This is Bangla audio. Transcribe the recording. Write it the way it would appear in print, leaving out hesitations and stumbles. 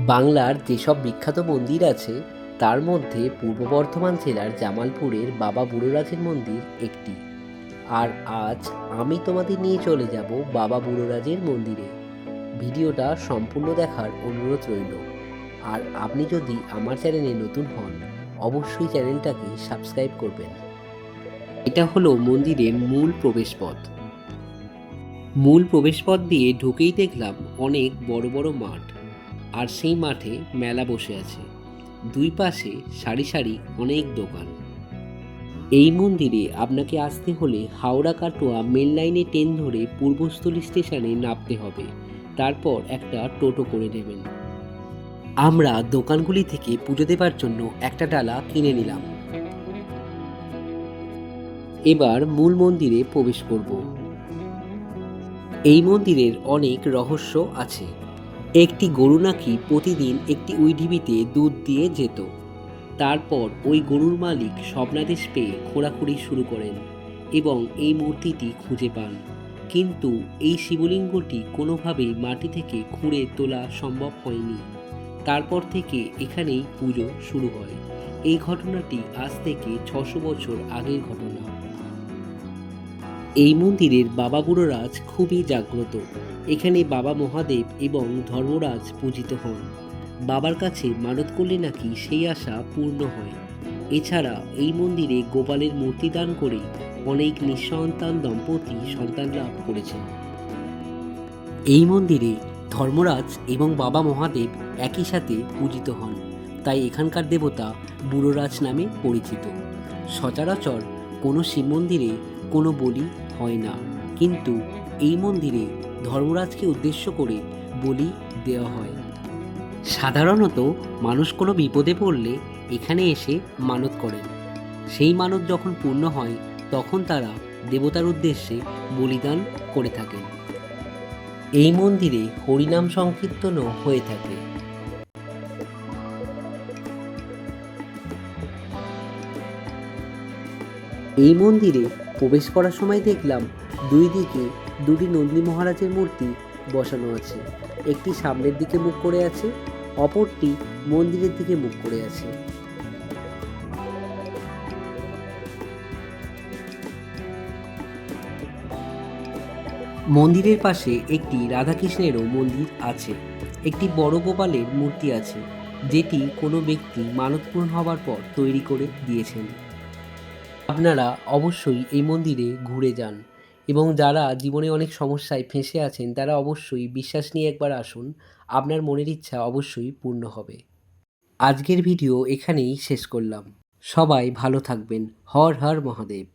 বাংলার যেসব বিখ্যাত মন্দির আছে তার মধ্যে পূর্ব বর্ধমান জেলার জামালপুরের বাবা বুড়োরাজের মন্দির একটি। আর আজ আমি তোমাদের নিয়ে চলে যাব বাবা বুড়োরাজের মন্দিরে। ভিডিওটা সম্পূর্ণ দেখার অনুরোধ রইল। আর আপনি যদি আমার চ্যানেলে নতুন হন অবশ্যই চ্যানেলটাকে সাবস্ক্রাইব করবেন। এটা হলো মন্দিরের মূল প্রবেশপথ। মূল প্রবেশপথ দিয়ে ঢুকেই দেখলাম অনেক বড় বড় মাঠ, আর সেই মাঠে মেলা বসে আছে। দুই পাশে সারি সারি অনেক দোকান। এই মন্দিরে আপনাকে আসতে হলে হাওড়া কাটোয়া মেল লাইনে ট্রেন ধরে পূর্বস্থলী স্টেশনে নামতে হবে, তারপর একটা টোটো করে নেবেন। আমরা দোকানগুলি থেকে পুজো দেবার জন্য একটা ডালা কিনে নিলাম। এবার মূল মন্দিরে প্রবেশ করব। এই মন্দিরের অনেক রহস্য আছে। একটি গরু নাকি প্রতিদিন একটি উইঢিবিতে দুধ দিয়ে যেত। তারপর ওই গরুর মালিক স্বপ্নাদেশ পেয়ে খোঁড়াখুড়ি শুরু করেন এবং এই মূর্তিটি খুঁজে পান। কিন্তু এই শিবলিঙ্গটি কোনোভাবেই মাটি থেকে খুঁড়ে তোলা সম্ভব হয়নি। তারপর থেকে এখানেই পুজো শুরু হয়। এই ঘটনাটি আজ থেকে 600 বছর আগের ঘটনা। এই মন্দিরের বাবা বুড়োরাজ খুবই জাগ্রত। এখানে বাবা মহাদেব এবং ধর্মরাজ পূজিত হন। বাবার কাছে মানত করলে নাকি সেই আশা পূর্ণ হয়। এছাড়া এই মন্দিরে গোপালের মূর্তি দান করে অনেক নিঃসন্তান দম্পতি সন্তান লাভ করেছেন। এই মন্দিরে ধর্মরাজ এবং বাবা মহাদেব একই সাথে পূজিত হন, তাই এখানকার দেবতা বুড়োরাজ নামে পরিচিত। সচরাচর কোনো শিব মন্দিরে কোনো বলি হয় না, কিন্তু এই মন্দিরে ধর্মরাজকে উদ্দেশ্য করে বলি দেওয়া হয়। সাধারণত মানুষ কোনো বিপদে পড়লে এখানে এসে মানত করেন। সেই মানত যখন পূর্ণ হয় তখন তারা দেবতার উদ্দেশ্যে বলিদান করে থাকেন। এই মন্দিরে হরিনাম সংকীর্তনও হয়ে থাকে। এই মন্দিরে প্রবেশ করার সময় দেখলাম দুই দিকে দুটি নন্দী মহারাজের মূর্তি বসানো আছে। একটি সামনের দিকে মুখ করে আছে, অপরটি মন্দিরের দিকে মুখ করে আছে। মন্দিরের পাশে একটি রাধাকৃষ্ণেরও মন্দির আছে। একটি বড় গোপালের মূর্তি আছে, যেটি কোনো ব্যক্তি মানত পূরণ হবার পর তৈরি করে দিয়েছেন। আপনারা অবশ্যই এই মন্দিরে ঘুরে যান, এবং যারা জীবনে অনেক সমস্যায় ফেঁসে আছেন তারা অবশ্যই বিশ্বাস নিয়ে একবার আসুন। আপনার মনের ইচ্ছা অবশ্যই পূর্ণ হবে। আজকের ভিডিও এখানেই শেষ করলাম। সবাই ভালো থাকবেন। হর হর মহাদেব।